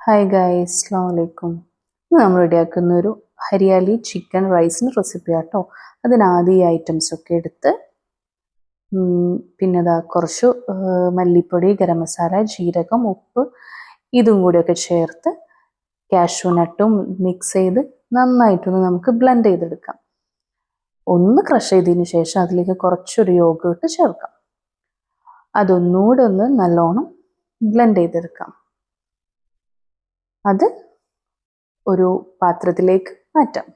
Hi guys, അസ്സലാമു അലൈക്കും. ഇന്ന് നമ്മൾ റെഡിയാക്കുന്ന ഒരു ഹരിയാലി ചിക്കൻ റൈസിന് റെസിപ്പി ആട്ടോ. അതിനാദ്യം ഈ ഐറ്റംസ് ഒക്കെ എടുത്ത് പിന്നെ കുറച്ച് മല്ലിപ്പൊടി, ഗരം മസാല, ജീരകം, ഉപ്പ് ഇതും കൂടിയൊക്കെ ചേർത്ത് കാഷ്യൂ നട്ടും മിക്സ് ചെയ്ത് നന്നായിട്ടൊന്ന് നമുക്ക് ബ്ലെൻഡ് ചെയ്തെടുക്കാം. ഒന്ന് ക്രഷ് ചെയ്തതിന് ശേഷം അതിലേക്ക് കുറച്ചൊരു യോഗേർട്ട് ചേർക്കാം. അതൊന്നുകൂടെ ഒന്ന് നല്ലോണം ബ്ലെൻഡ് ചെയ്തെടുക്കാം. അത് ഒരു പാത്രത്തിലേക്ക് മാറ്റാം.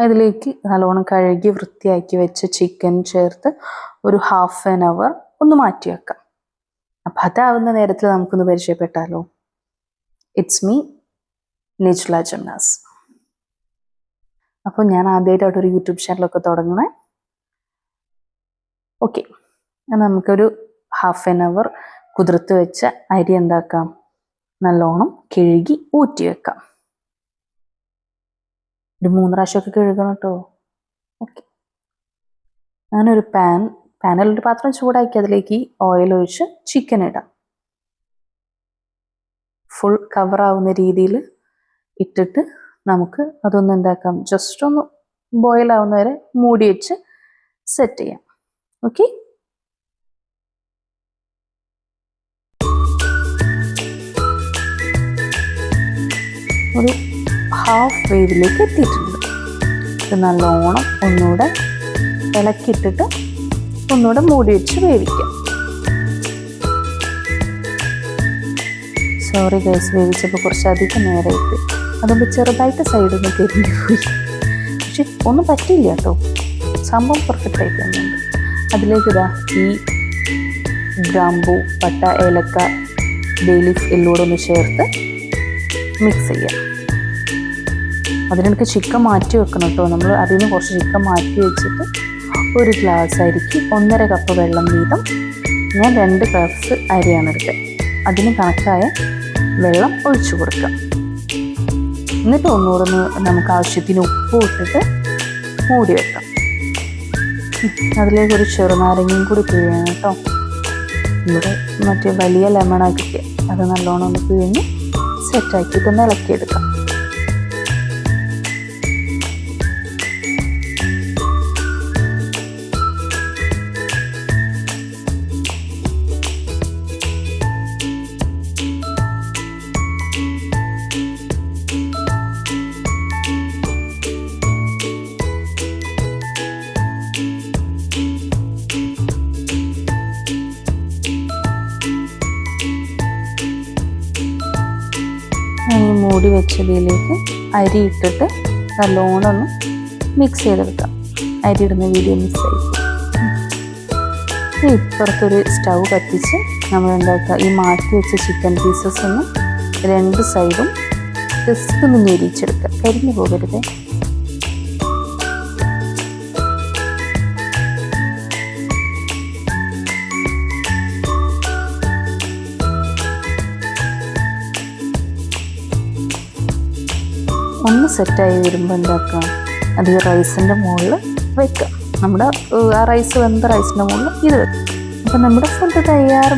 അതിലേക്ക് നല്ലോണം കഴുകി വൃത്തിയാക്കി വെച്ച ചിക്കൻ ചേർത്ത് ഒരു 1/2 hour ഒന്ന് മാറ്റി വെക്കാം. അപ്പം അതാവുന്ന നേരത്തിൽ നമുക്കൊന്ന് പരിചയപ്പെട്ടാലോ. It's me Nijla Jamnas. അപ്പോൾ ഞാൻ ആദ്യമായിട്ടൊരു യൂട്യൂബ് ചാനലൊക്കെ തുടങ്ങണേ. ഓക്കെ, നമുക്കൊരു 1/2 hour കുതിർത്ത് വെച്ച അരി എന്താക്കാം, നല്ലോണം കഴുകി ഊറ്റി വെക്കാം. ഒരു 3 പ്രാവശ്യമൊക്കെ കഴുകണം കേട്ടോ. ഓക്കെ, അങ്ങനെ ഒരു പാനിലൊരു പാത്രം ചൂടാക്കി അതിലേക്ക് ഓയിൽ ഒഴിച്ച് ചിക്കൻ ഇടാം. ഫുൾ കവറാവുന്ന രീതിയിൽ ഇട്ടിട്ട് നമുക്ക് അതൊന്ന് എന്താക്കാം, ജസ്റ്റ് ഒന്ന് ബോയിൽ ആവുന്ന വരെ മൂടി വെച്ച് സെറ്റ് ചെയ്യാം. ഓക്കെ, ഒരു 1/2 വേവിലേക്ക് എത്തിയിട്ടുണ്ട്. ഇത് നല്ലോണം ഒന്നുകൂടെ ഇളക്കിയിട്ടിട്ട് ഒന്നുകൂടെ മൂടി വെച്ച് വേവിക്കാം. സോറി ഗൈസ്, വേവിച്ചപ്പോൾ കുറച്ചധികം നേരമായിട്ട് അതുകൊണ്ട് ചെറുതായിട്ട് സൈഡൊന്ന് തിരിഞ്ഞു പോയി. പക്ഷെ ഒന്നും പറ്റില്ല കേട്ടോ, സംഭവം പെർഫെക്റ്റ് ആയിട്ട് വന്നുണ്ട്. അതിലേക്ക് ഇതാ ഈ ഗ്രാമ്പൂ, പട്ട, ഏലക്ക, ബേ ലീഫ് എല്ലോടെ ഒന്ന് ചേർത്ത് മിക്സ് ചെയ്യാം. അതിനെനിക്ക് ചിക്കൻ മാറ്റി വെക്കണം കേട്ടോ. നമ്മൾ അതിൽ നിന്ന് കുറച്ച് ചിക്കൻ മാറ്റി വെച്ചിട്ട് ഒരു ഗ്ലാസ് അരിക്ക് 1.5 കപ്പ് വെള്ളം വീതം, ഞാൻ 2 ഗ്ലാസ് അരിയാണ് എടുത്തത്, അതിന് കണക്കായ വെള്ളം ഒഴിച്ചു കൊടുക്കാം. എന്നിട്ട് ഒന്നുകൂടെ നമുക്ക് ആവശ്യത്തിന് ഉപ്പ് ഇട്ടിട്ട് മൂടി വെക്കാം. അതിലേക്ക് ഒരു ചെറുനാരങ്ങയും കൂടി പിഴിയണം കേട്ടോ. ഇവിടെ മറ്റേ വലിയ ലെമണാണ് കിട്ടിയത്, അത് നല്ലോണം ഒന്ന് പിഴിഞ്ഞ് സെറ്റാക്കിയിട്ടൊന്ന് ഇളക്കിയെടുക്കാം. ഈ മൂടി വെച്ചതിലേക്ക് അരി ഇട്ടിട്ട് നല്ലോണം ഒന്ന് മിക്സ് ചെയ്തെടുക്കാം. അരി ഇടുന്ന വീഡിയോ മിസ്സായി. ഇപ്പുറത്തൊരു സ്റ്റൗ കത്തിച്ച് നമ്മൾ എന്താക്കുക, ഈ മാറ്റി വെച്ച ചിക്കൻ പീസസ് ഒന്ന് 2 സൈഡും ജസ്റ്റ് ഒന്ന് ഞെരിച്ചെടുക്കുക, കരിഞ്ഞു പോകരുത്. ഒന്ന് സെറ്റായി വരുമ്പോൾ എന്താക്കാം, അത് ഈ റൈസിൻ്റെ മുകളിൽ വെക്കാം. നമ്മുടെ ആ റൈസ് വെന്ത റൈസിൻ്റെ മുകളിൽ ഇത് വെക്കാം. അപ്പം നമ്മുടെ ഫുഡ് തയ്യാറ്.